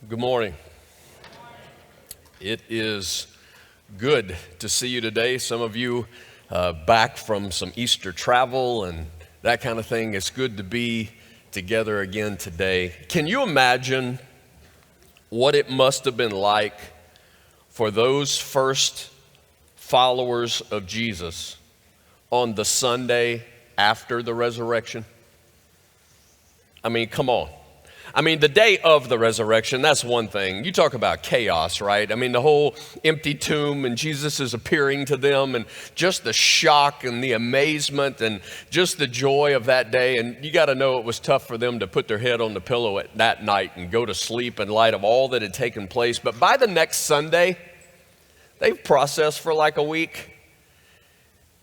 Good morning. It is good to see you today. Some of you back from some Easter travel and that kind of thing. It's good to be together again today. Can you imagine what it must have been like for those first followers of Jesus on the Sunday after the resurrection? I mean, come on. I mean, the day of the resurrection, that's one thing. You talk about chaos, right? I mean, the whole empty tomb and Jesus is appearing to them and just the shock and the amazement and just the joy of that day. And you got to know it was tough for them to put their head on the pillow at that night and go to sleep in light of all that had taken place. But by the next Sunday, they've processed for like a week.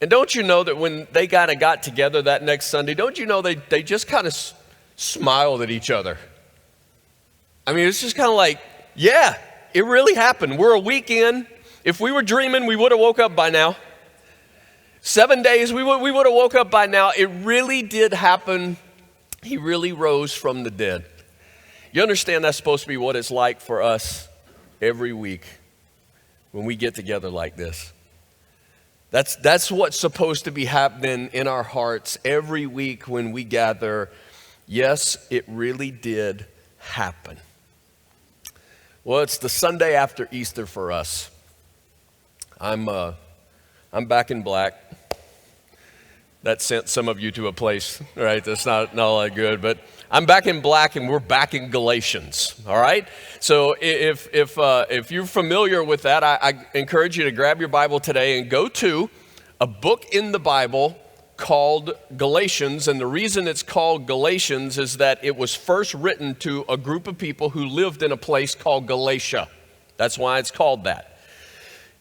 And don't you know that when they kind of got together that next Sunday, don't you know they just kind of smiled at each other? I mean, it's just kind of like, yeah, it really happened. We're a week in. If we were dreaming, we would have woke up by now. 7 days, we would have woke up by now. It really did happen. He really rose from the dead. You understand that's supposed to be what it's like for us every week when we get together like this. That's what's supposed to be happening in our hearts every week when we gather. Yes, it really did happen. Well, it's the Sunday after Easter for us. I'm back in black. That sent some of you to a place, right? That's not all that good, but I'm back in black and we're back in Galatians, all right? So if you're familiar with that, I encourage you to grab your Bible today and go to a book in the Bible called Galatians. And the reason it's called Galatians is that it was first written to a group of people who lived in a place called Galatia. That's why it's called that.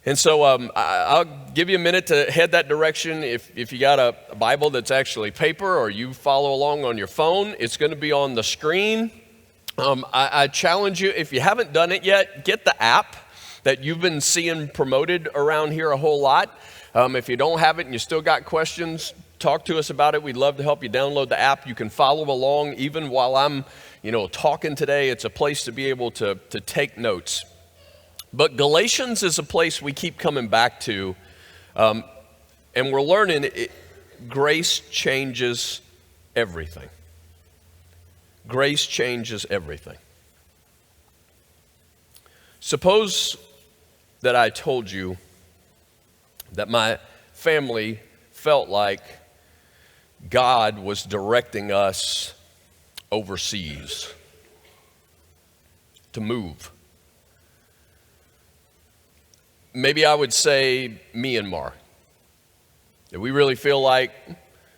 And so I'll give you a minute to head that direction. If you got a Bible that's actually paper or you follow along on your phone, it's going to be on the screen. I challenge you, if you haven't done it yet, get the app that you've been seeing promoted around here a whole lot. If you don't have it and you still got questions, talk to us about it. We'd love to help you download the app. You can follow along even while I'm, talking today. It's a place to be able to take notes. But Galatians is a place we keep coming back to, and we're learning grace changes everything. Grace changes everything. Suppose that I told you that my family felt like God was directing us overseas to move. Maybe I would say Myanmar. That we really feel like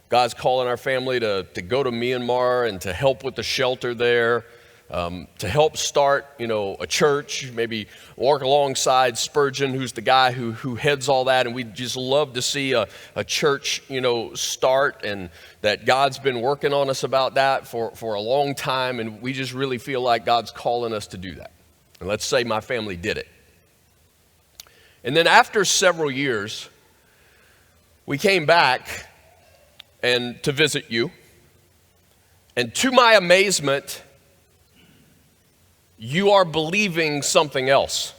God's calling our family to go to Myanmar and to help with the shelter there. To help start, a church, maybe work alongside Spurgeon, who's the guy who heads all that. And we'd just love to see a church, start, and that God's been working on us about that for a long time. And we just really feel like God's calling us to do that. And let's say my family did it. And then after several years, we came back and to visit you. And to my amazement, you are believing something else.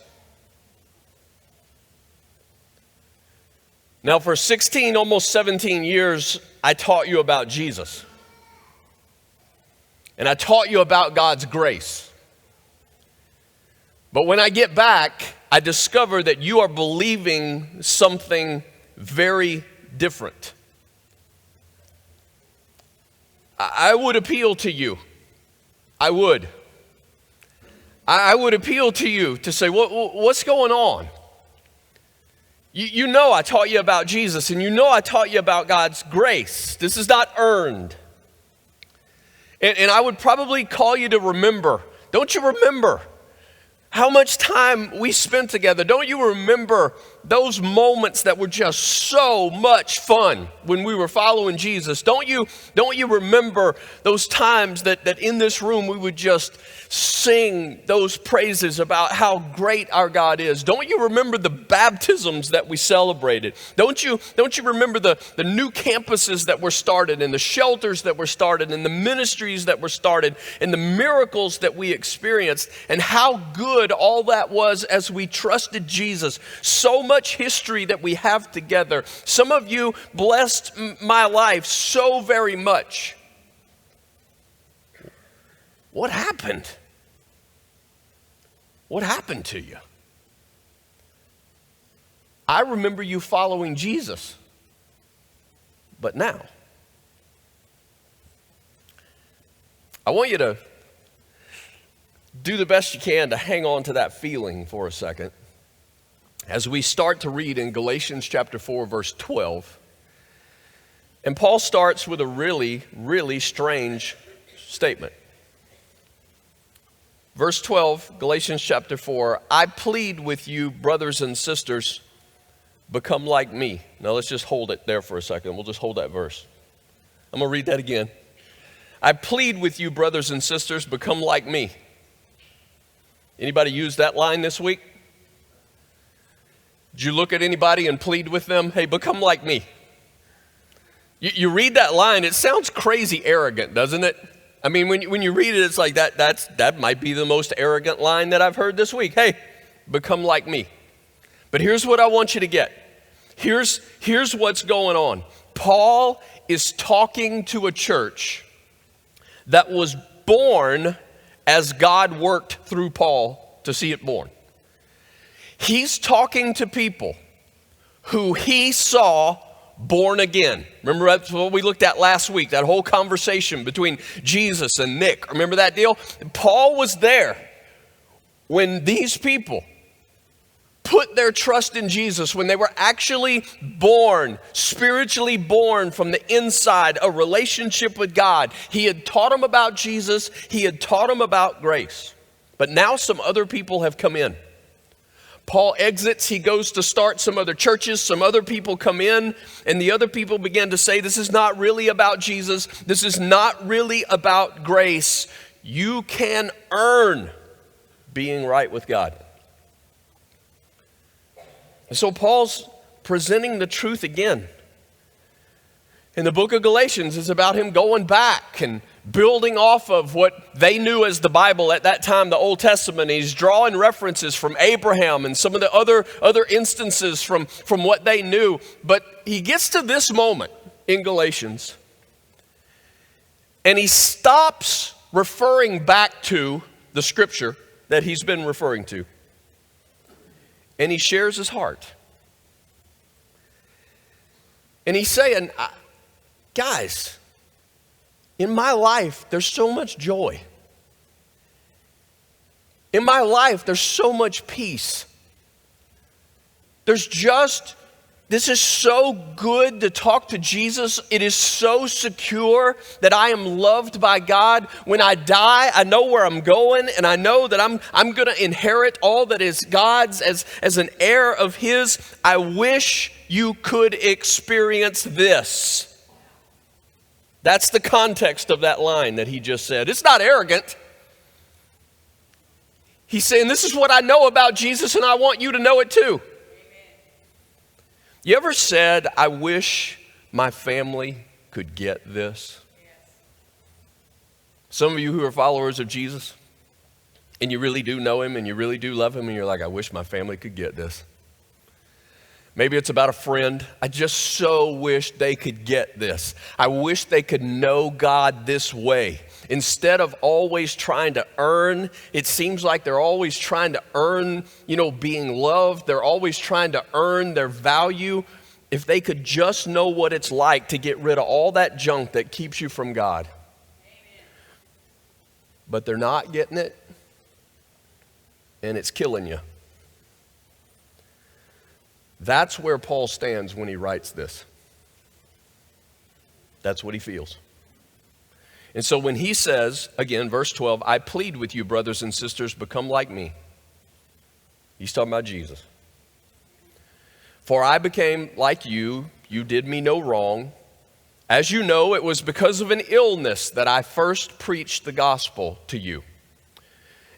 Now, for 16, almost 17 years, I taught you about Jesus. And I taught you about God's grace. But when I get back, I discover that you are believing something very different. I would appeal to you. I would appeal to you to say, what's going on? You know I taught you about Jesus, and you know I taught you about God's grace. This is not earned. And I would probably call you to remember. Don't you remember how much time we spent together? Don't you remember those moments that were just so much fun when we were following Jesus? Don't you remember those times that in this room we would just sing those praises about how great our God is? Don't you remember the baptisms that we celebrated? Don't you remember the new campuses that were started and the shelters that were started and the ministries that were started and the miracles that we experienced and how good all that was as we trusted Jesus? So much history that we have together. Some of you blessed my life so very much. What happened? What happened to you? I remember you following Jesus, but now, I want you to do the best you can to hang on to that feeling for a second as we start to read in Galatians chapter 4, verse 12. And Paul starts with a really, really strange statement. Verse 12, Galatians chapter 4, I plead with you, brothers and sisters, become like me. Now let's just hold it there for a second. We'll just hold that verse. I'm going to read that again. I plead with you, brothers and sisters, become like me. Anybody use that line this week? Did you look at anybody and plead with them? Hey, become like me. You read that line, it sounds crazy arrogant, doesn't it? I mean, when you read it, it's like that might be the most arrogant line that I've heard this week. Hey, become like me. But here's what I want you to get. Here's what's going on. Paul is talking to a church that was born as God worked through Paul to see it born. He's talking to people who he saw born again. Remember that's what we looked at last week, that whole conversation between Jesus and Nick. Remember that deal? Paul was there when these people put their trust in Jesus, when they were actually born, spiritually born from the inside, a relationship with God. He had taught them about Jesus. He had taught them about grace. But now some other people have come in. Paul exits, he goes to start some other churches, some other people come in, and the other people begin to say, this is not really about Jesus, this is not really about grace. You can earn being right with God. And so Paul's presenting the truth again. In the book of Galatians, it's about him going back and building off of what they knew as the Bible at that time, the Old Testament. He's drawing references from Abraham and some of the other instances from what they knew. But he gets to this moment in Galatians, and he stops referring back to the scripture that he's been referring to. And he shares his heart. And he's saying, guys, in my life, there's so much joy. In my life, there's so much peace. This is so good to talk to Jesus. It is so secure that I am loved by God. When I die, I know where I'm going, and I know that I'm going to inherit all that is God's as an heir of His. I wish you could experience this. That's the context of that line that he just said. It's not arrogant. He's saying, this is what I know about Jesus, and I want you to know it too. You ever said, I wish my family could get this? Yes. Some of you who are followers of Jesus, and you really do know Him, and you really do love Him, and you're like, I wish my family could get this. Maybe it's about a friend. I just so wish they could get this. I wish they could know God this way. Instead of always trying to earn, it seems like they're always trying to earn, being loved. They're always trying to earn their value. If they could just know what it's like to get rid of all that junk that keeps you from God. Amen. But they're not getting it, and it's killing you. That's where Paul stands when he writes this. That's what he feels. And so when he says, again, verse 12, I plead with you, brothers and sisters, become like me. He's talking about Jesus. For I became like you did me no wrong. As you know, it was because of an illness that I first preached the gospel to you.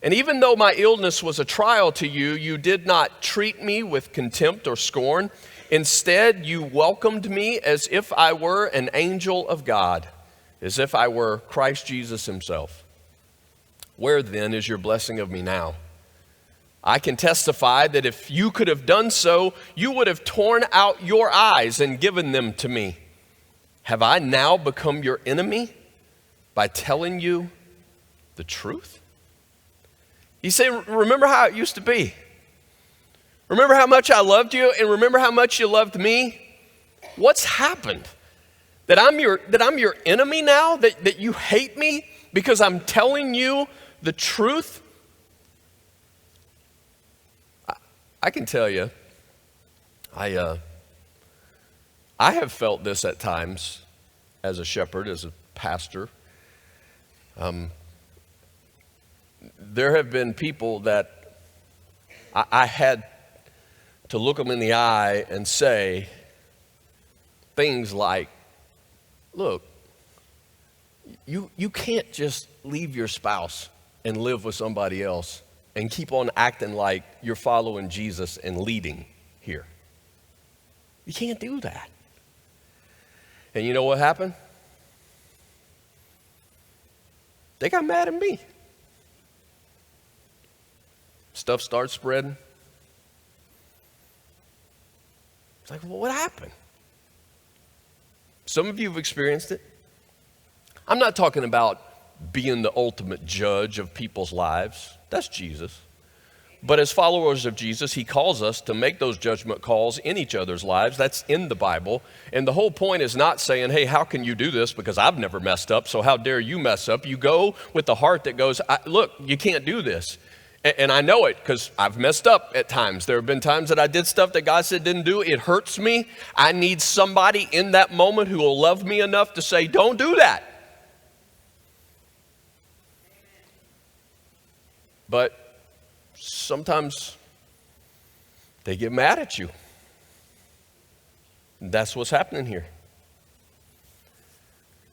And even though my illness was a trial to you, you did not treat me with contempt or scorn. Instead, you welcomed me as if I were an angel of God, as if I were Christ Jesus himself. Where then is your blessing of me now? I can testify that if you could have done so, you would have torn out your eyes and given them to me. Have I now become your enemy by telling you the truth? You say, remember how it used to be. Remember how much I loved you and remember how much you loved me? What's happened? That I'm your enemy now? That you hate me because I'm telling you the truth? I can tell you, I have felt this at times as a shepherd, as a pastor. There have been people that I had to look them in the eye and say things like, look, you can't just leave your spouse and live with somebody else and keep on acting like you're following Jesus and leading here. You can't do that. And you know what happened? They got mad at me. Stuff starts spreading. It's like, well, what happened? Some of you have experienced it. I'm not talking about being the ultimate judge of people's lives. That's Jesus. But as followers of Jesus, he calls us to make those judgment calls in each other's lives. That's in the Bible. And the whole point is not saying, hey, how can you do this? Because I've never messed up, so how dare you mess up? You go with the heart that goes, look, you can't do this. And I know it because I've messed up at times. There have been times that I did stuff that God said didn't do. It hurts me. I need somebody in that moment who will love me enough to say, don't do that. But sometimes they get mad at you. That's what's happening here.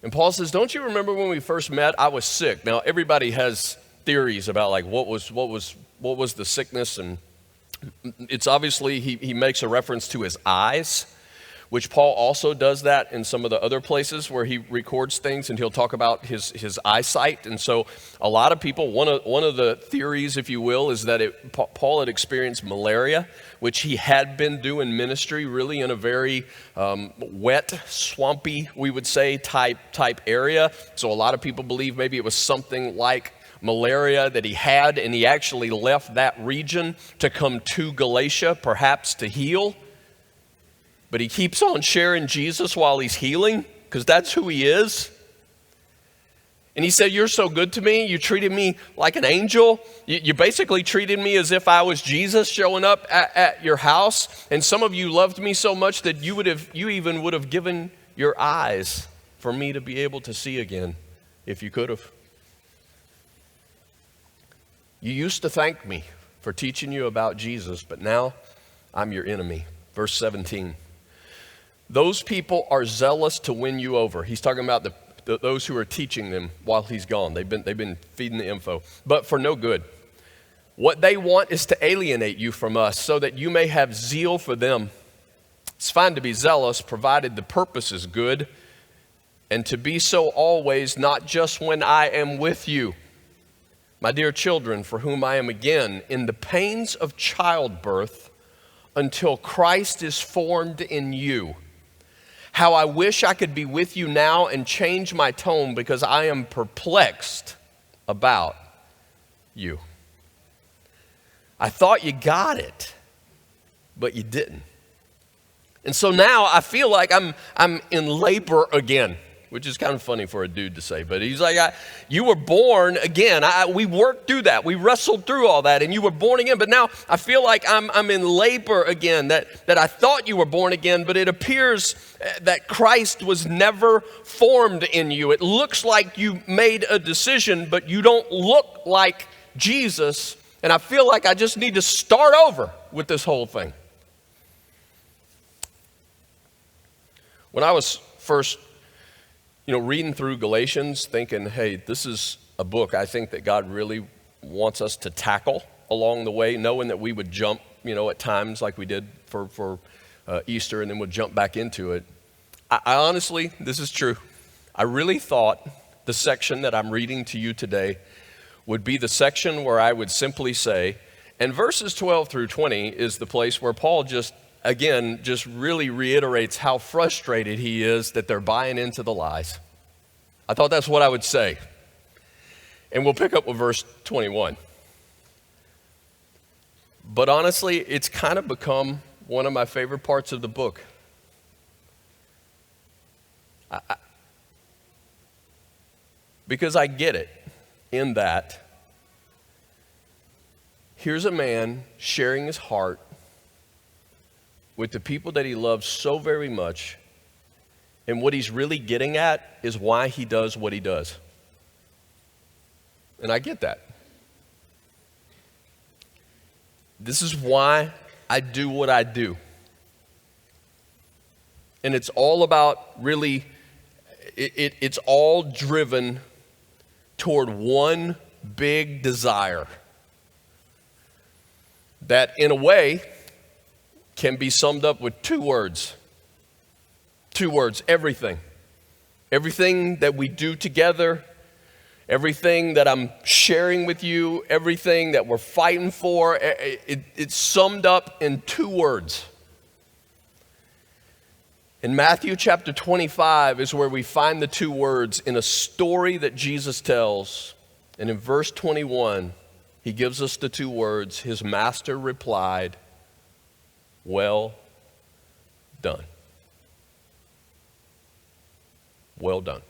And Paul says, don't you remember when we first met? I was sick. Now, everybody has theories about like what was the sickness, and it's obviously he makes a reference to his eyes, which Paul also does that in some of the other places where he records things, and he'll talk about his eyesight. And so a lot of people, one of the theories, if you will, is that Paul had experienced malaria, which he had been doing ministry really in a very wet, swampy, we would say, type area. So a lot of people believe maybe it was something like malaria that he had, and he actually left that region to come to Galatia, perhaps to heal. But he keeps on sharing Jesus while he's healing, because that's who he is. And he said, you're so good to me. You treated me like an angel. You basically treated me as if I was Jesus showing up at your house. And some of you loved me so much that you even would have given your eyes for me to be able to see again, if you could have. You used to thank me for teaching you about Jesus, but now I'm your enemy. Verse 17. Those people are zealous to win you over. He's talking about those who are teaching them while he's gone. They've been feeding the info, but for no good. What they want is to alienate you from us so that you may have zeal for them. It's fine to be zealous, provided the purpose is good, and to be so always, not just when I am with you. My dear children, for whom I am again in the pains of childbirth until Christ is formed in you. How I wish I could be with you now and change my tone, because I am perplexed about you. I thought you got it, but you didn't. And so now I feel like I'm in labor again, which is kind of funny for a dude to say. But he's like, you were born again. We worked through that. We wrestled through all that, and you were born again. But now I feel like I'm in labor again, that I thought you were born again, but it appears that Christ was never formed in you. It looks like you made a decision, but you don't look like Jesus. And I feel like I just need to start over with this whole thing. When I was first, reading through Galatians, thinking, hey, this is a book I think that God really wants us to tackle along the way, knowing that we would jump, at times like we did for Easter, and then would jump back into it. I honestly, this is true, I really thought the section that I'm reading to you today would be the section where I would simply say, and verses 12 through 20 is the place where Paul just really reiterates how frustrated he is that they're buying into the lies. I thought that's what I would say. And we'll pick up with verse 21. But honestly, it's kind of become one of my favorite parts of the book. Because I get it in that here's a man sharing his heart with the people that he loves so very much, and what he's really getting at is why he does what he does. And I get that. This is why I do what I do. And it's all about really, it's all driven toward one big desire that in a way can be summed up with two words. Two words, everything. Everything that we do together, everything that I'm sharing with you, everything that we're fighting for, it's summed up in two words. In Matthew chapter 25 is where we find the two words in a story that Jesus tells. And in verse 21, he gives us the two words. His master replied, "Well done." Well done.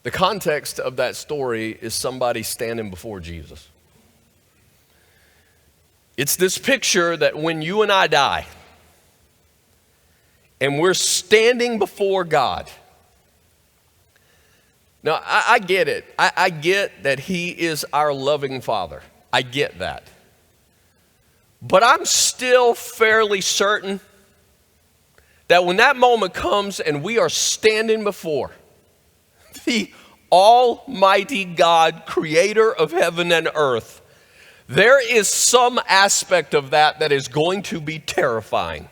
The context of that story is somebody standing before Jesus. It's this picture that when you and I die, and we're standing before God. Now, I get it. I get that he is our loving Father. I get that. But I'm still fairly certain that when that moment comes and we are standing before the Almighty God, creator of heaven and earth, there is some aspect of that is going to be terrifying.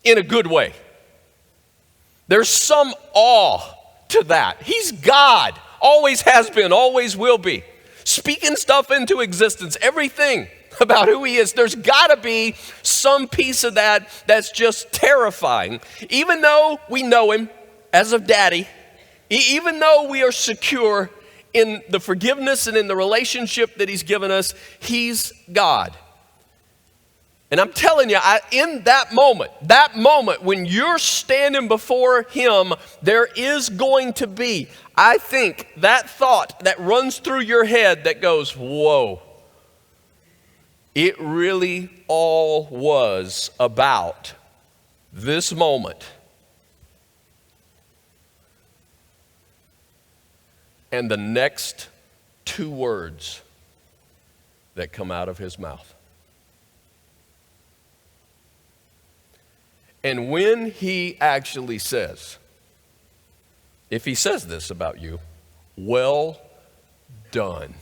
In a good way. There's some awe to that. He's God, always has been, always will be. Speaking stuff into existence, everything about who he is. There's got to be some piece of that that's just terrifying. Even though we know him as of daddy, even though we are secure in the forgiveness and in the relationship that he's given us, he's God. And I'm telling you, in that moment when you're standing before him, there is going to be, I think, that thought that runs through your head that goes, whoa. It really all was about this moment. And the next two words that come out of his mouth. And when he actually says, if he says this about you, well done,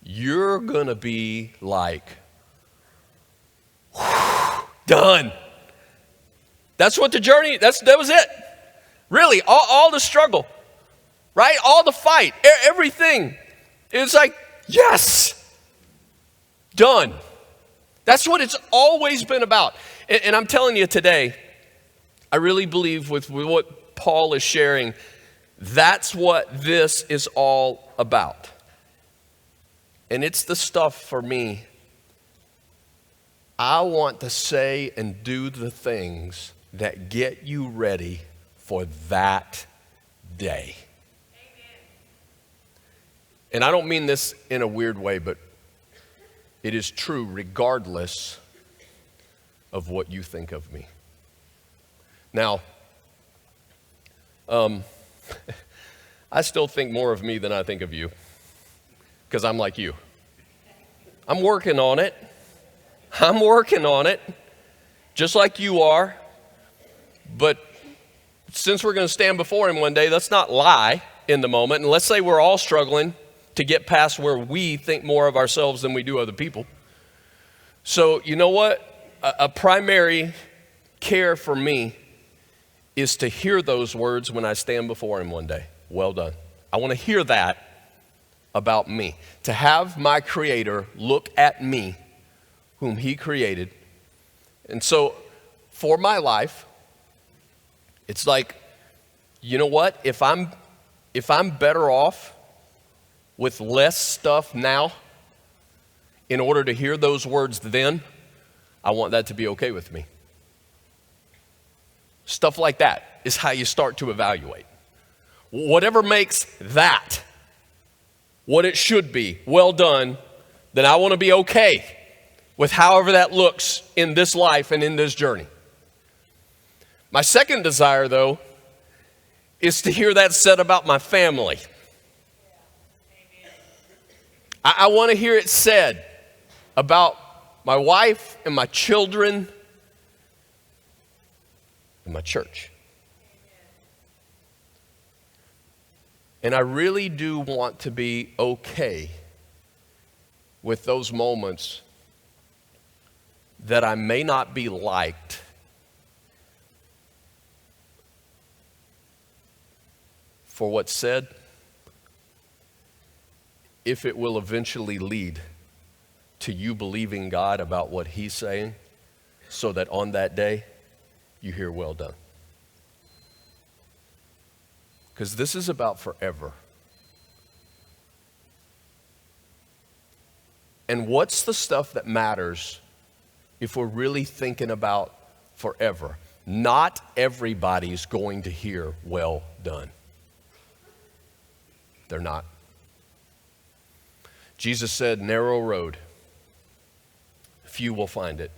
you're going to be like, done. That's what the journey, that was it. Really, all the struggle, right? All the fight, everything. It's like, yes, done. That's what it's always been about. And I'm telling you today, I really believe with what Paul is sharing, that's what this is all about. And it's the stuff for me. I want to say and do the things that get you ready for that day. Amen. And I don't mean this in a weird way, but it is true regardless of what you think of me. Now, I still think more of me than I think of you because I'm like you. I'm working on it. I'm working on it, just like you are. But since we're going to stand before him one day, let's not lie in the moment. And let's say we're all struggling to get past where we think more of ourselves than we do other people. So you know what? A primary care for me is to hear those words when I stand before him one day. Well done. I want to hear that about me. To have my Creator look at me, whom he created. And so for my life, it's like, you know what? If I'm better off with less stuff now in order to hear those words then, I want that to be okay with me. Stuff like that is how you start to evaluate. Whatever makes that what it should be, well done, then I want to be okay with however that looks in this life and in this journey. My second desire, though, is to hear that said about my family. I want to hear it said about my wife and my children and my church. And I really do want to be okay with those moments that I may not be liked for what's said, if it will eventually lead to you believing God about what he's saying, so that on that day you hear well done. Because this is about forever. And what's the stuff that matters if we're really thinking about forever? Not everybody's going to hear well done. They're not. Jesus said, narrow road, few will find it.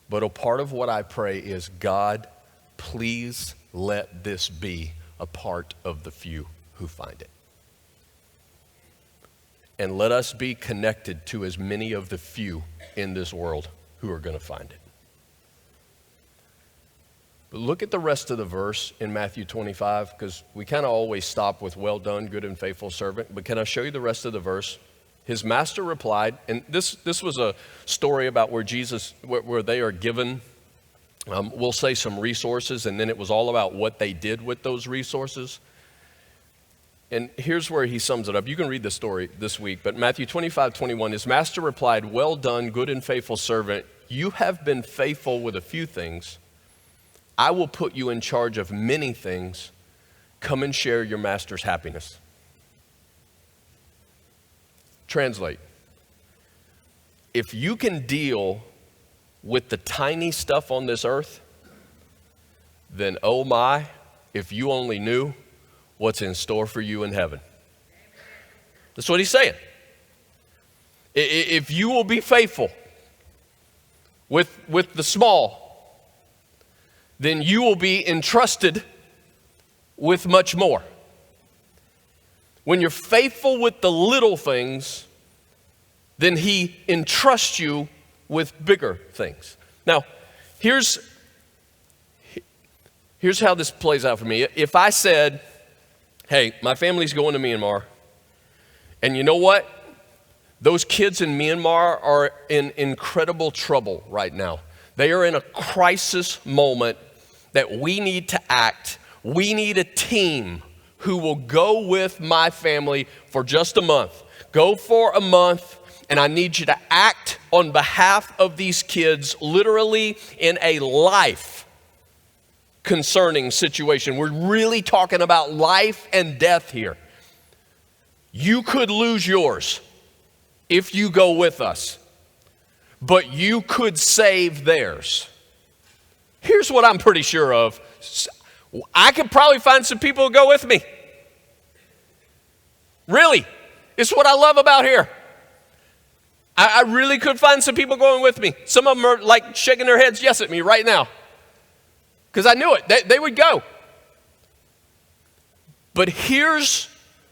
But a part of what I pray is, God, please let this be a part of the few who find it. And let us be connected to as many of the few in this world who are going to find it. But look at the rest of the verse in Matthew 25, because we kind of always stop with well done, good and faithful servant. But can I show you the rest of the verse? His master replied, and this was a story about where they are given, we'll say some resources, and then it was all about what they did with those resources. And here's where he sums it up. You can read the story this week, but Matthew 25:21, his master replied, well done, good and faithful servant. You have been faithful with a few things. I will put you in charge of many things. Come and share your master's happiness. Translate. If you can deal with the tiny stuff on this earth, then oh my, if you only knew what's in store for you in heaven. That's what he's saying. If you will be faithful with the small, then you will be entrusted with much more. When you're faithful with the little things, then he entrusts you with bigger things. Now, here's how this plays out for me. If I said, hey, my family's going to Myanmar, and you know what? Those kids in Myanmar are in incredible trouble right now. They are in a crisis moment that we need to act. We need a team who will go with my family for just a month. Go for a month, and I need you to act on behalf of these kids, literally in a life concerning situation. We're really talking about life and death here. You could lose yours if you go with us, but you could save theirs. Here's what I'm pretty sure of. I could probably find some people who go with me. Really. It's what I love about here. I really could find some people going with me. Some of them are like shaking their heads yes at me right now, because I knew it. They would go. But here's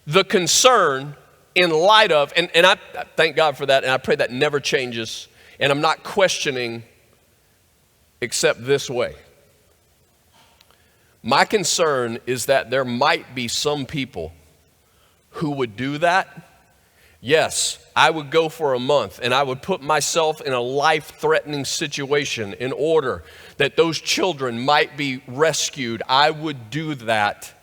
the concern in light of, and I thank God for that, and I pray that never changes And I'm not questioning except this way. My concern is that there might be some people who would do that. Yes, I would go for a month and I would put myself in a life-threatening situation in order that those children might be rescued. I would do that.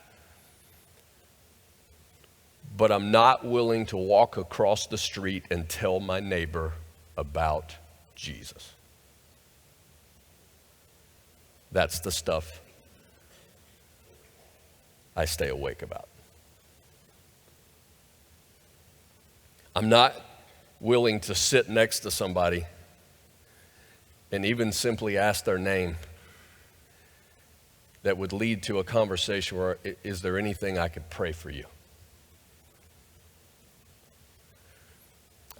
But I'm not willing to walk across the street and tell my neighbor about Jesus. That's the stuff I stay awake about. I'm not willing to sit next to somebody and even simply ask their name that would lead to a conversation where, is there anything I could pray for you?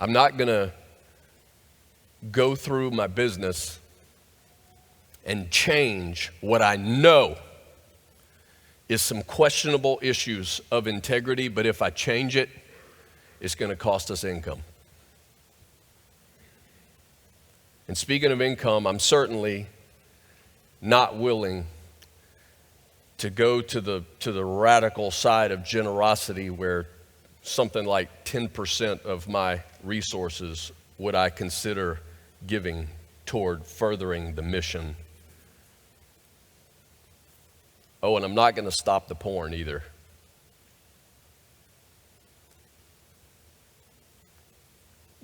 I'm not going to go through my business and change what I know is some questionable issues of integrity, but if I change it, it's going to cost us income. And speaking of income, I'm certainly not willing to go to the radical side of generosity where something like 10% of my resources would I consider giving toward furthering the mission. Oh, and I'm not going to stop the porn either.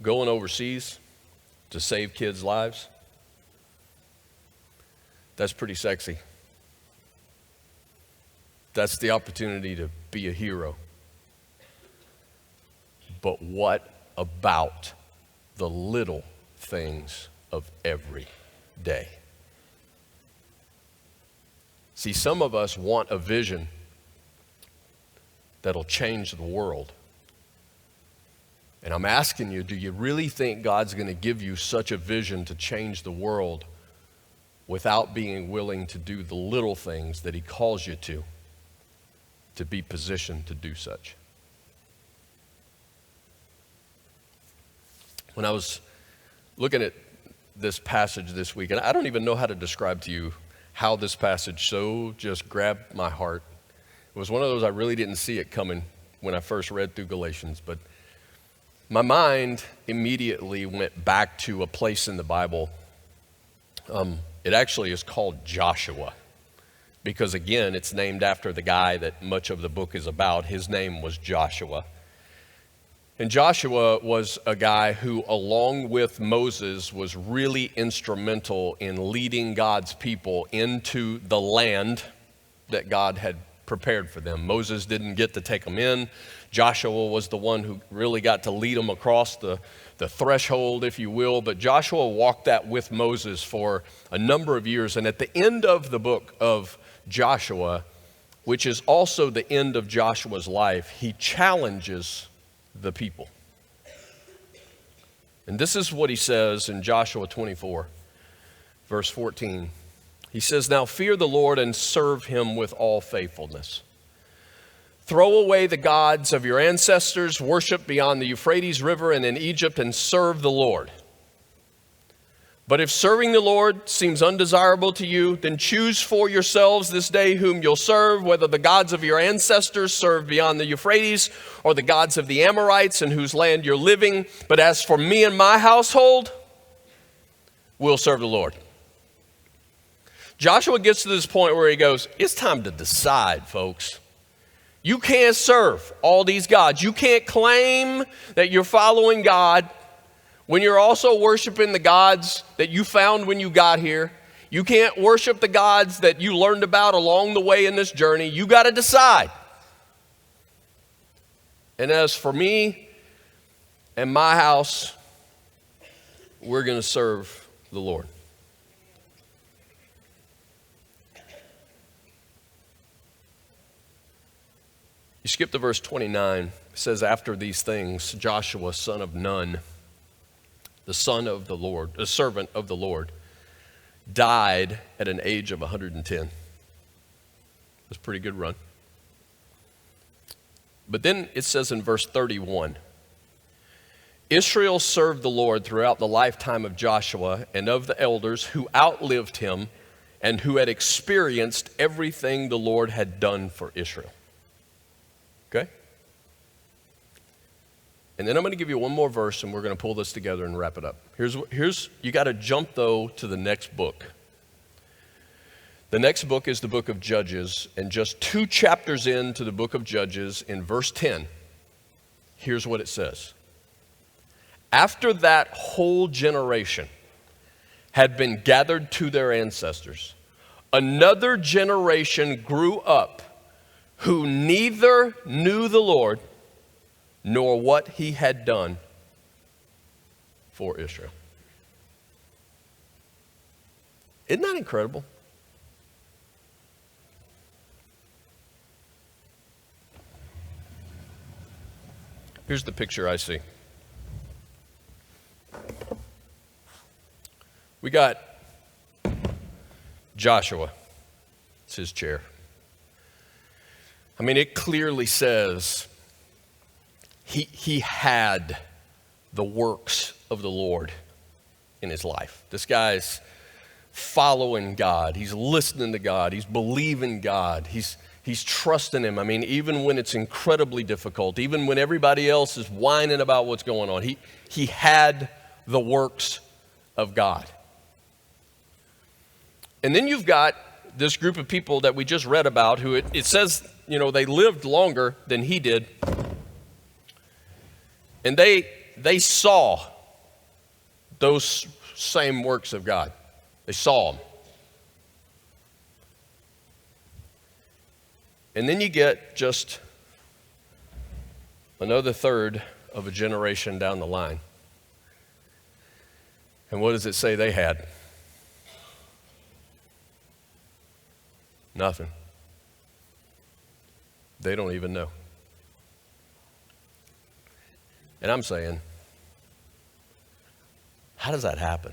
Going overseas to save kids' lives, that's pretty sexy. That's the opportunity to be a hero. But what about the little things of every day? See, some of us want a vision that'll change the world. And I'm asking you, do you really think God's going to give you such a vision to change the world without being willing to do the little things that He calls you to be positioned to do such? When I was looking at this passage this week, and I don't even know how to describe to you how this passage so just grabbed my heart. It was one of those I really didn't see it coming when I first read through Galatians, but my mind immediately went back to a place in the Bible. It actually is called Joshua, because again, it's named after the guy that much of the book is about. His name was Joshua. And Joshua was a guy who, along with Moses, was really instrumental in leading God's people into the land that God had prepared for them. Moses didn't get to take them in. Joshua was the one who really got to lead them across the threshold, if you will. But Joshua walked that with Moses for a number of years. And at the end of the book of Joshua, which is also the end of Joshua's life, he challenges the people. And this is what he says in Joshua 24, verse 14. He says, "Now fear the Lord and serve Him with all faithfulness. Throw away the gods of your ancestors, worship beyond the Euphrates River and in Egypt, and serve the Lord. But if serving the Lord seems undesirable to you, then choose for yourselves this day whom you'll serve, whether the gods of your ancestors served beyond the Euphrates or the gods of the Amorites in whose land you're living. But as for me and my household, we'll serve the Lord." Joshua gets to this point where he goes, it's time to decide, folks. You can't serve all these gods. You can't claim that you're following God when you're also worshiping the gods that you found when you got here. You can't worship the gods that you learned about along the way in this journey. You got to decide. And as for me and my house, we're going to serve the Lord. You skip to verse 29. It says, "After these things, Joshua, son of Nun, the son of the Lord, the servant of the Lord, died at an age of 110. That's a pretty good run. But then it says in verse 31, Israel served the Lord throughout the lifetime of Joshua and of the elders who outlived him and who had experienced everything the Lord had done for Israel. Okay? And then I'm going to give you one more verse, and we're going to pull this together and wrap it up. Here's you got to jump, though, to the next book. The next book is the book of Judges, and just 2 chapters into the book of Judges, in verse 10, here's what it says. After that whole generation had been gathered to their ancestors, another generation grew up who neither knew the Lord nor what he had done for Israel. Isn't that incredible? Here's the picture I see. We got Joshua. It's his chair. I mean, it clearly says he had the works of the Lord in his life. This guy's following God. He's listening to God. He's believing God. He's trusting him. I mean, even when it's incredibly difficult, even when everybody else is whining about what's going on, he had the works of God. And then you've got this group of people that we just read about who it says, they lived longer than he did. And they saw those same works of God. They saw them. And then you get just another third of a generation down the line. And what does it say they had? Nothing. They don't even know. And I'm saying, how does that happen?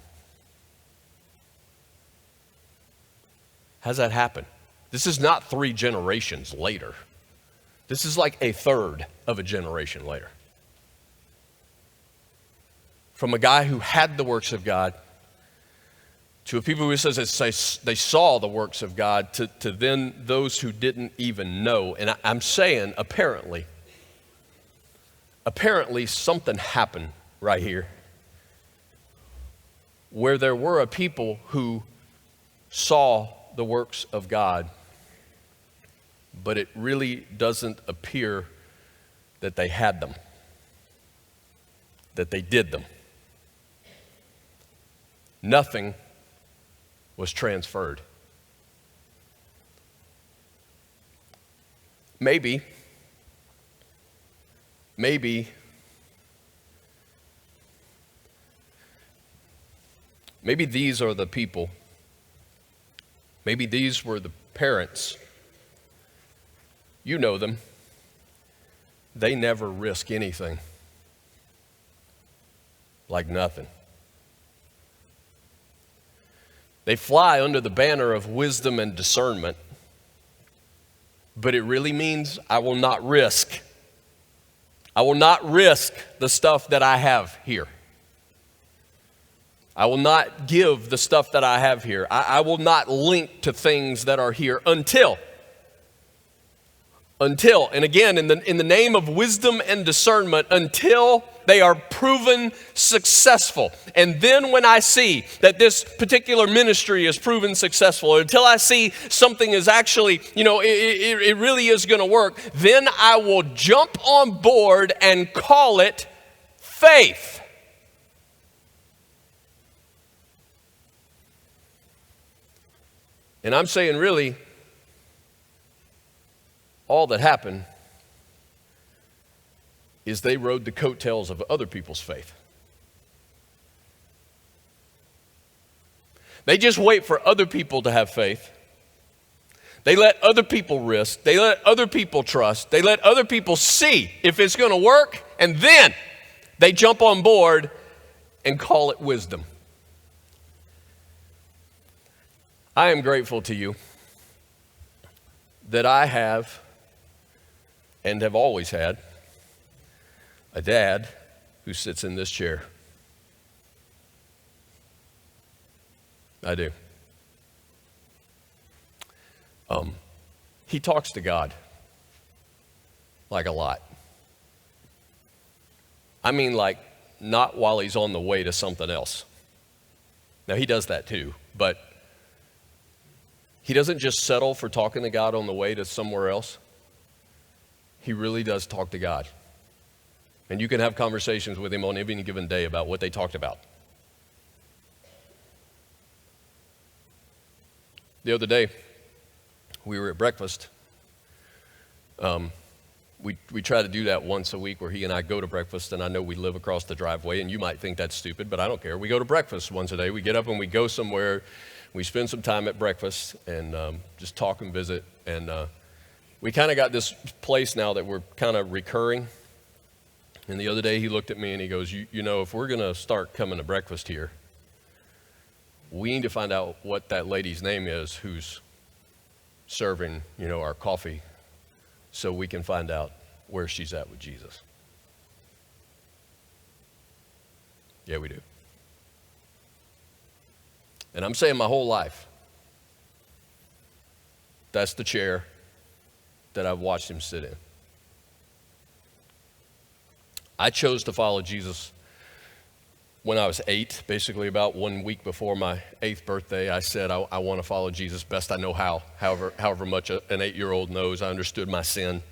How does that happen? This is not 3 generations later. This is like a third of a generation later. From a guy who had the works of God to a people who says they saw the works of God to then those who didn't even know. And I'm saying apparently something happened right here where there were a people who saw the works of God, but it really doesn't appear that they had them, that they did them. Nothing was transferred. Maybe these are the people. Maybe these were the parents. You know them. They never risk anything. Like nothing. They fly under the banner of wisdom and discernment, but it really means I will not risk. I will not risk the stuff that I have here. I will not give the stuff that I have here. I will not link to things that are here until, and again, in the name of wisdom and discernment, until they are proven successful. And then when I see that this particular ministry is proven successful, or until I see something is actually, it really is going to work, then I will jump on board and call it faith. And I'm saying really, all that happened is they rode the coattails of other people's faith. They just wait for other people to have faith. They let other people risk. They let other people trust. They let other people see if it's going to work, and then they jump on board and call it wisdom. I am grateful to you that I have and have always had a dad who sits in this chair. I do. He talks to God like a lot. I mean, like, not while he's on the way to something else. Now, he does that too, but he doesn't just settle for talking to God on the way to somewhere else. He really does talk to God. And you can have conversations with him on any given day about what they talked about. The other day, we were at breakfast. We try to do that once a week where he and I go to breakfast, and I know we live across the driveway, and you might think that's stupid, but I don't care. We go to breakfast once a day. We get up and we go somewhere. We spend some time at breakfast and just talk and visit. And we kind of got this place now that we're kind of recurring. And the other day he looked at me and he goes, you know, if we're going to start coming to breakfast here, we need to find out what that lady's name is who's serving, you know, our coffee, so we can find out where she's at with Jesus. Yeah, we do. And I'm saying my whole life, that's the chair that I've watched him sit in. I chose to follow Jesus when I was 8, basically about 1 week before my 8th birthday. I said, I want to follow Jesus best I know how. However much an 8-year-old knows, I understood my sin,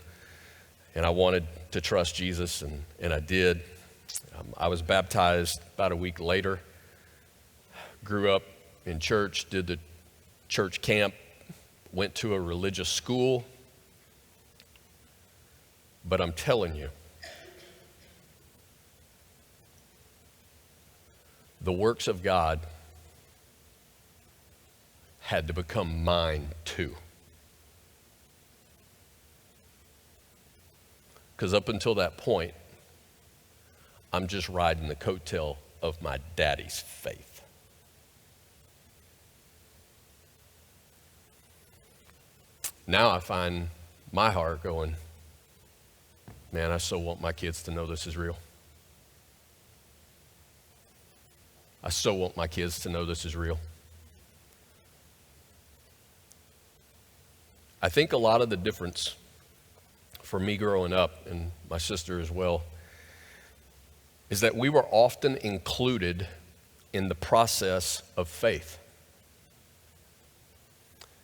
and I wanted to trust Jesus, and I did. I was baptized about a week later, grew up in church, did the church camp, went to a religious school. But I'm telling you, the works of God had to become mine too. Because up until that point, I'm just riding the coattail of my daddy's faith. Now I find my heart going, man, I so want my kids to know this is real. I so want my kids to know this is real. I think a lot of the difference for me growing up, and my sister as well, is that we were often included in the process of faith.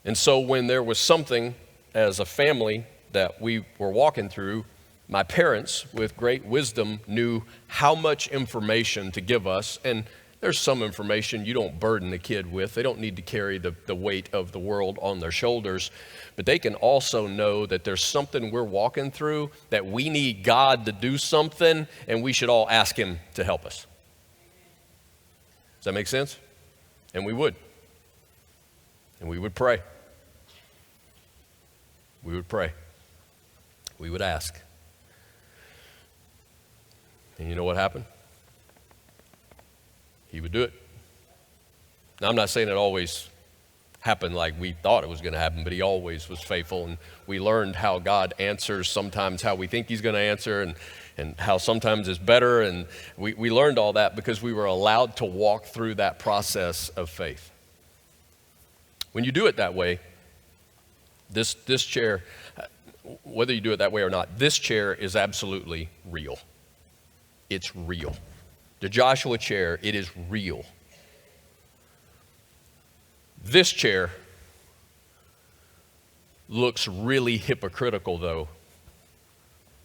And so when there was something as a family that we were walking through, my parents, with great wisdom, knew how much information to give us. And there's some information you don't burden a kid with. They don't need to carry the weight of the world on their shoulders. But they can also know that there's something we're walking through that we need God to do something, and we should all ask him to help us. Does that make sense? And we would. And we would pray. We would pray. We would ask. And you know what happened? He would do it. Now, I'm not saying it always happened like we thought it was going to happen, but he always was faithful. And we learned how God answers sometimes how we think he's going to answer, and how sometimes it's better. And we learned all that because we were allowed to walk through that process of faith. When you do it that way, this chair, whether you do it that way or not, this chair is absolutely real. It's real. The Joshua chair, it is real. This chair looks really hypocritical, though,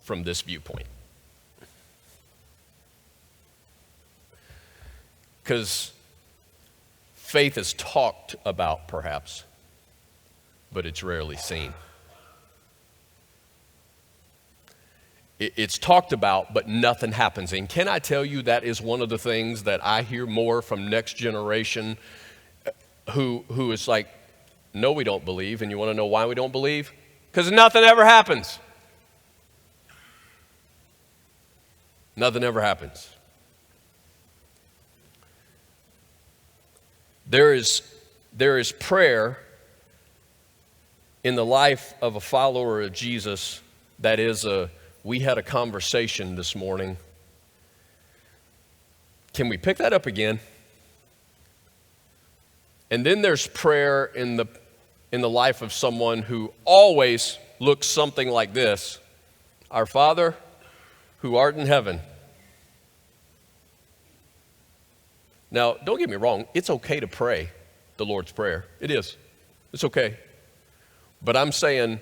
from this viewpoint. Because faith is talked about, perhaps, but it's rarely seen. It's talked about, but nothing happens. And can I tell you, that is one of the things that I hear more from next generation who is like, no, we don't believe. And you want to know why we don't believe? Because nothing ever happens. Nothing ever happens. There is prayer in the life of a follower of Jesus that is we had a conversation this morning Can we pick that up again? And then there's prayer in the life of someone who always looks something like this. Our Father who art in heaven. Now, don't get me wrong, it's okay to pray the Lord's Prayer. It is. It's okay. But I'm saying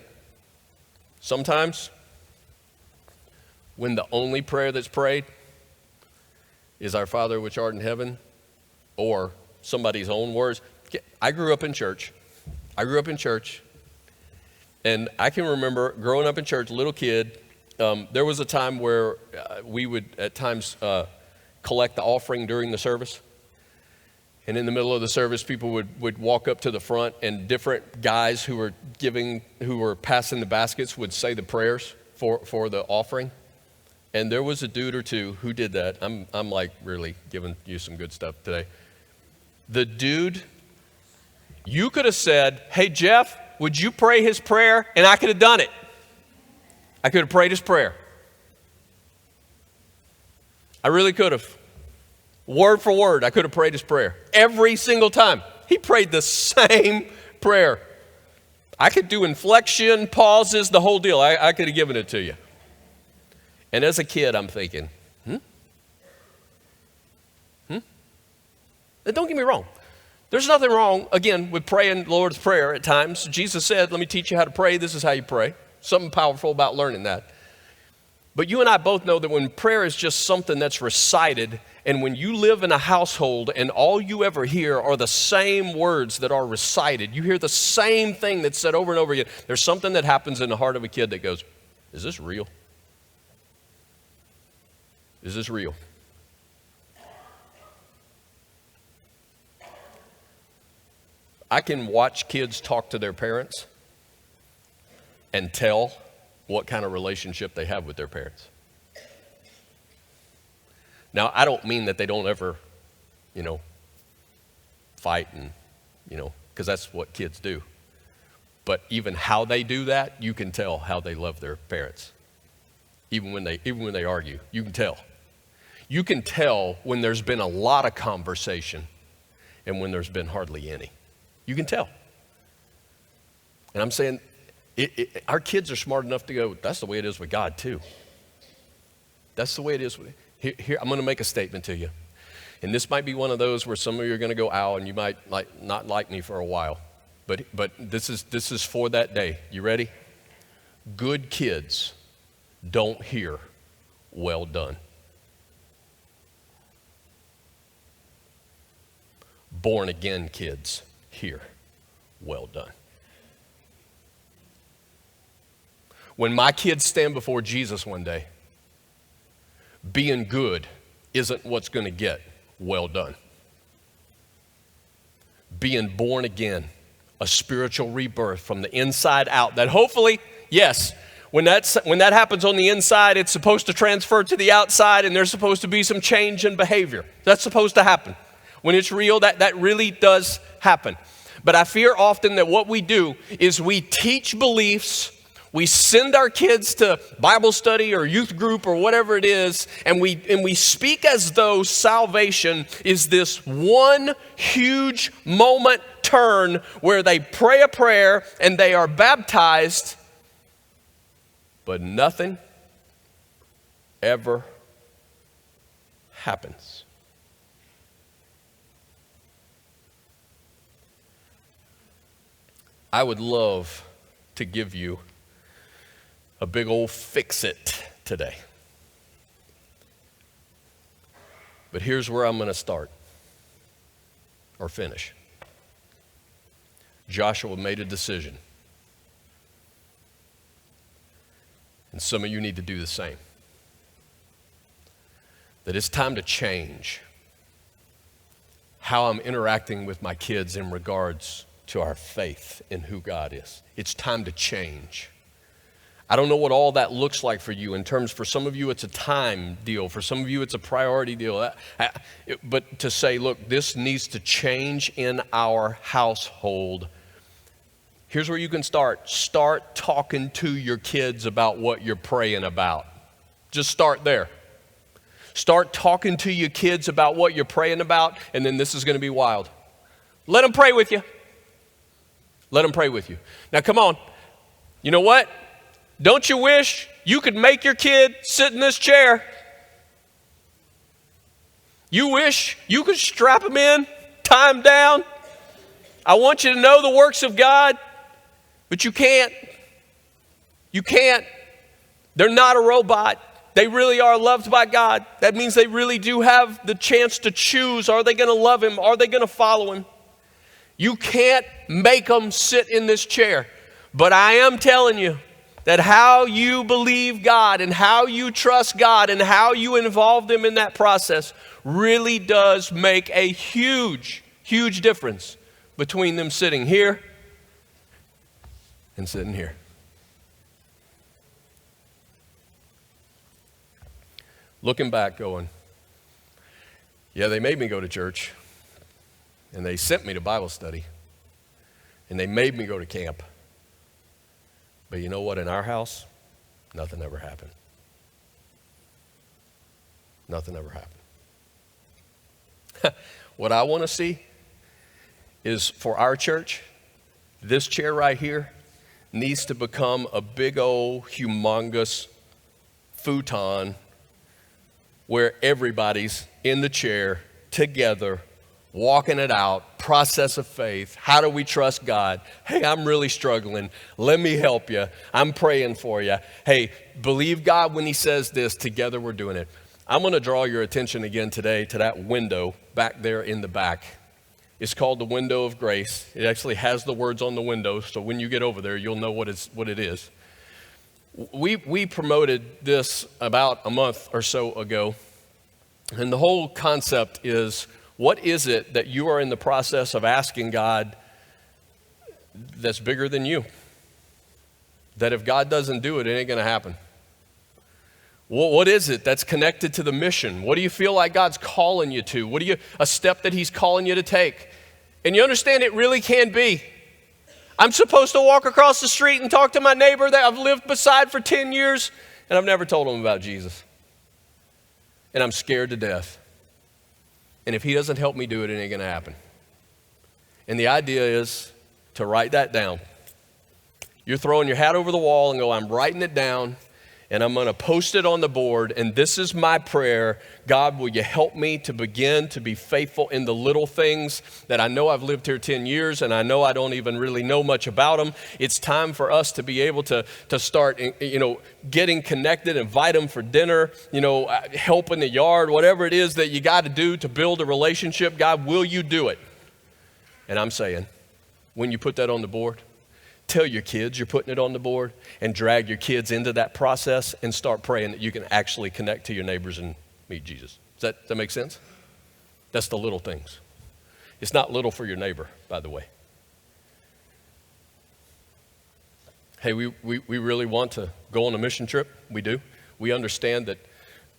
sometimes when the only prayer that's prayed is our Father which art in heaven, or somebody's own words. I grew up in church. And I can remember growing up in church, little kid, there was a time where we would at times collect the offering during the service. And in the middle of the service, people would walk up to the front, and different guys who were passing the baskets would say the prayers for the offering. And there was a dude or two who did that. I'm like really giving you some good stuff today. The dude, you could have said, hey, Jeff, would you pray his prayer? And I could have done it. I could have prayed his prayer. I really could have. Word for word, I could have prayed his prayer. Every single time. He prayed the same prayer. I could do inflection, pauses, the whole deal. I could have given it to you. And as a kid, I'm thinking, And don't get me wrong. There's nothing wrong, again, with praying the Lord's Prayer at times. Jesus said, let me teach you how to pray. This is how you pray. Something powerful about learning that. But you and I both know that when prayer is just something that's recited, and when you live in a household and all you ever hear are the same words that are recited, you hear the same thing that's said over and over again, there's something that happens in the heart of a kid that goes, is this real? Is this real? I can watch kids talk to their parents and tell what kind of relationship they have with their parents. Now, I don't mean that they don't ever, fight and, because that's what kids do. But even how they do that, you can tell how they love their parents. Even when they argue, you can tell. You can tell when there's been a lot of conversation and when there's been hardly any. You can tell. And I'm saying, our kids are smart enough to go, that's the way it is with God too. That's the way it is. Here, I'm going to make a statement to you. And this might be one of those where some of you are going to go, ow, and you might not like me for a while. But this is for that day. You ready? Good kids don't hear, well done. Born again kids hear, well done. When my kids stand before Jesus one day, being good isn't what's going to get well done. Being born again, a spiritual rebirth from the inside out, that hopefully, yes, when that happens on the inside, it's supposed to transfer to the outside, and there's supposed to be some change in behavior. That's supposed to happen. When it's real, that really does happen. But I fear often that what we do is we teach beliefs, we send our kids to Bible study or youth group or whatever it is, and we speak as though salvation is this one huge moment turn where they pray a prayer and they are baptized, but nothing ever happens. I would love to give you a big old fix-it today. But here's where I'm going to start or finish. Joshua made a decision. And some of you need to do the same. That it's time to change how I'm interacting with my kids in regards to our faith in who God is. It's time to change. I don't know what all that looks like for you in terms, for some of you it's a time deal, for some of you it's a priority deal. But to say, look, this needs to change in our household. Here's where you can start. Start talking to your kids about what you're praying about. Just start there. Start talking to your kids about what you're praying about, and then this is going to be wild. Let them pray with you. Let them pray with you. Now, come on. You know what? Don't you wish you could make your kid sit in this chair? You wish you could strap them in, tie them down. I want you to know the works of God, but you can't. You can't. They're not a robot. They really are loved by God. That means they really do have the chance to choose. Are they going to love Him? Are they going to follow Him? You can't make them sit in this chair. But I am telling you that how you believe God and how you trust God and how you involve them in that process really does make a huge, huge difference between them sitting here and sitting here. Looking back going, yeah, they made me go to church, and they sent me to Bible study, and they made me go to camp. But you know what? In our house, nothing ever happened. Nothing ever happened. What I want to see is for our church, this chair right here needs to become a big old humongous futon where everybody's in the chair together, walking it out, process of faith. How do we trust God? Hey, I'm really struggling. Let me help you. I'm praying for you. Hey, believe God when He says this. Together we're doing it. I'm going to draw your attention again today to that window back there in the back. It's called the window of grace. It actually has the words on the window, so when you get over there, you'll know what it is. We promoted this about a month or so ago, and the whole concept is, what is it that you are in the process of asking God that's bigger than you? That if God doesn't do it, it ain't going to happen. What is it that's connected to the mission? What do you feel like God's calling you to? A step that He's calling you to take? And you understand it really can be. I'm supposed to walk across the street and talk to my neighbor that I've lived beside for 10 years, and I've never told him about Jesus. And I'm scared to death. And if He doesn't help me do it, it ain't going to happen. And the idea is to write that down. You're throwing your hat over the wall and go, I'm writing it down, and I'm going to post it on the board, and this is my prayer. God, will you help me to begin to be faithful in the little things that I know I've lived here 10 years, and I know I don't even really know much about them. It's time for us to be able to start, getting connected, invite them for dinner, help in the yard, whatever it is that you got to do to build a relationship. God, will you do it? And I'm saying, when you put that on the board, tell your kids you're putting it on the board and drag your kids into that process and start praying that you can actually connect to your neighbors and meet Jesus. Does that make sense? That's the little things. It's not little for your neighbor, by the way. Hey, we really want to go on a mission trip. We do. We understand that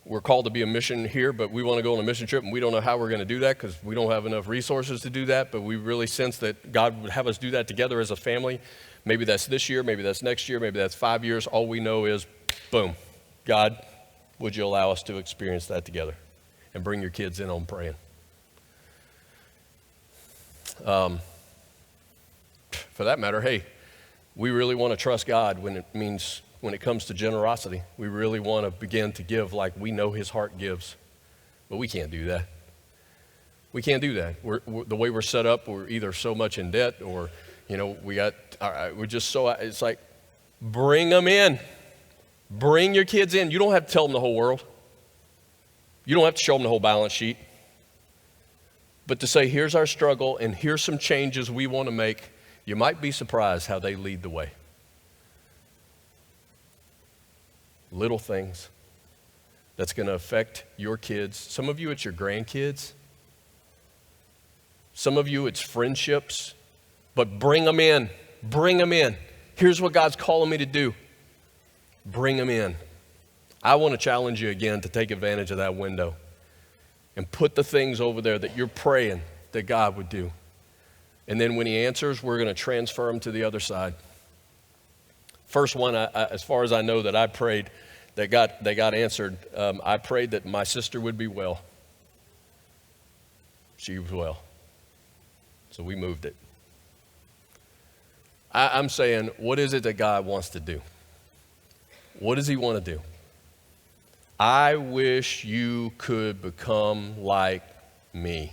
we're called to be a mission here, but we want to go on a mission trip, and we don't know how we're going to do that because we don't have enough resources to do that, but we really sense that God would have us do that together as a family. Maybe that's this year, maybe that's next year, maybe that's 5 years. All we know is, boom, God, would you allow us to experience that together and bring your kids in on praying? For that matter, hey, we really want to trust God when it comes to generosity. We really want to begin to give like we know His heart gives, but we can't do that. We can't do that. The way we're set up, we're either so much in debt or we're just so, it's like, bring them in. Bring your kids in. You don't have to tell them the whole world. You don't have to show them the whole balance sheet. But to say, here's our struggle and here's some changes we want to make, you might be surprised how they lead the way. Little things that's going to affect your kids. Some of you, it's your grandkids. Some of you, it's friendships. But bring them in. Bring them in. Here's what God's calling me to do. Bring them in. I want to challenge you again to take advantage of that window and put the things over there that you're praying that God would do. And then when He answers, we're going to transfer them to the other side. First one, as far as I know, that I prayed that got answered. I prayed that my sister would be well. She was well. So we moved it. I'm saying, what is it that God wants to do? What does he want to do? I wish you could become like me.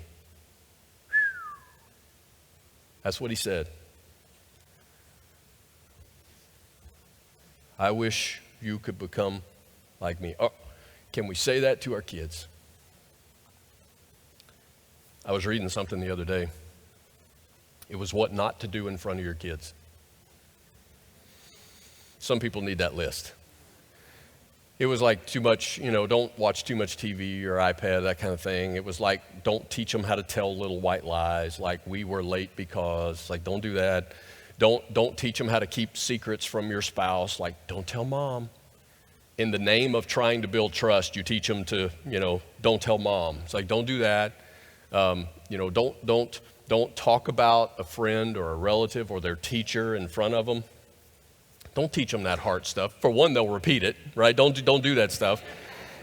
That's what he said. I wish you could become like me. Oh, can we say that to our kids? I was reading something the other day. It was what not to do in front of your kids. Some people need that list. It was like too much, don't watch too much TV or iPad, that kind of thing. It was like, don't teach them how to tell little white lies, like we were late because, like, don't do that. Don't teach them how to keep secrets from your spouse, like, don't tell mom. In the name of trying to build trust, you teach them to, don't tell mom. It's like, don't do that. Don't talk about a friend or a relative or their teacher in front of them. Don't teach them that hard stuff. For one, they'll repeat it, right? Don't do that stuff.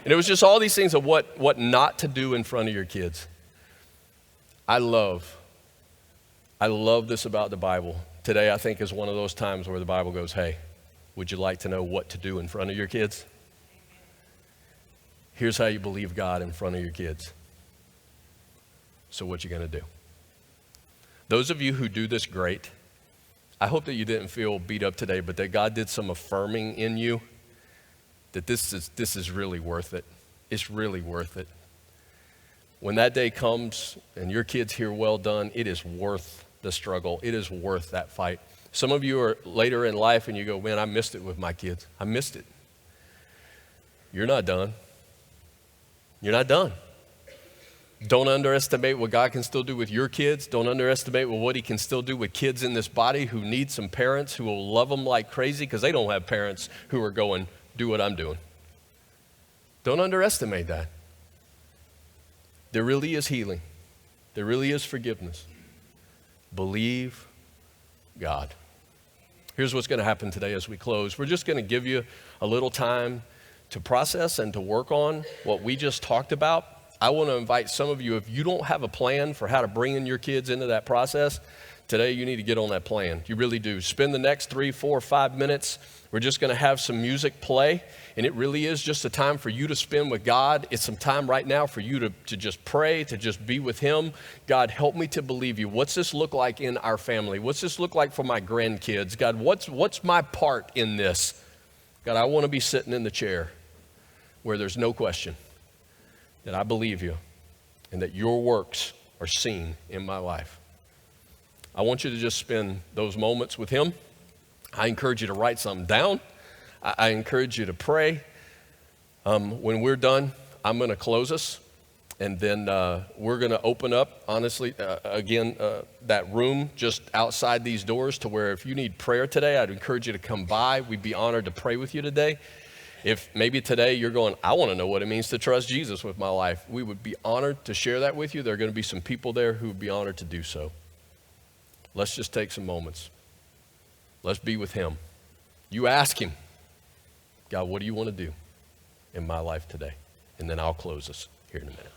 And it was just all these things of what not to do in front of your kids. I love this about the Bible. Today, I think, is one of those times where the Bible goes, hey, would you like to know what to do in front of your kids? Here's how you believe God in front of your kids. So what you going to do? Those of you who do this great, I hope that you didn't feel beat up today, but that God did some affirming in you that this is really worth it. It's really worth it. When that day comes and your kids hear well done, it is worth the struggle. It is worth that fight. Some of you are later in life and you go, man, I missed it with my kids. I missed it. You're not done. You're not done. Don't underestimate what God can still do with your kids. Don't underestimate what he can still do with kids in this body who need some parents who will love them like crazy because they don't have parents who are going, do what I'm doing. Don't underestimate that. There really is healing. There really is forgiveness. Believe God. Here's what's going to happen today as we close. We're just going to give you a little time to process and to work on what we just talked about. I want to invite some of you, if you don't have a plan for how to bring in your kids into that process, today you need to get on that plan. You really do. Spend the next 3, 4, 5 minutes. We're just going to have some music play, and it really is just a time for you to spend with God. It's some time right now for you to just pray, to just be with him. God, help me to believe you. What's this look like in our family? What's this look like for my grandkids? God, what's my part in this? God, I want to be sitting in the chair where there's no question that I believe you and that your works are seen in my life. I want you to just spend those moments with him. I encourage you to write something down. I encourage you to pray. When we're done, I'm going to close us, and then we're going to open up, honestly, that room just outside these doors to where if you need prayer today, I'd encourage you to come by. We'd be honored to pray with you today. If maybe today you're going, I want to know what it means to trust Jesus with my life, we would be honored to share that with you. There are going to be some people there who would be honored to do so. Let's just take some moments. Let's be with him. You ask him, God, what do you want to do in my life today? And then I'll close us here in a minute.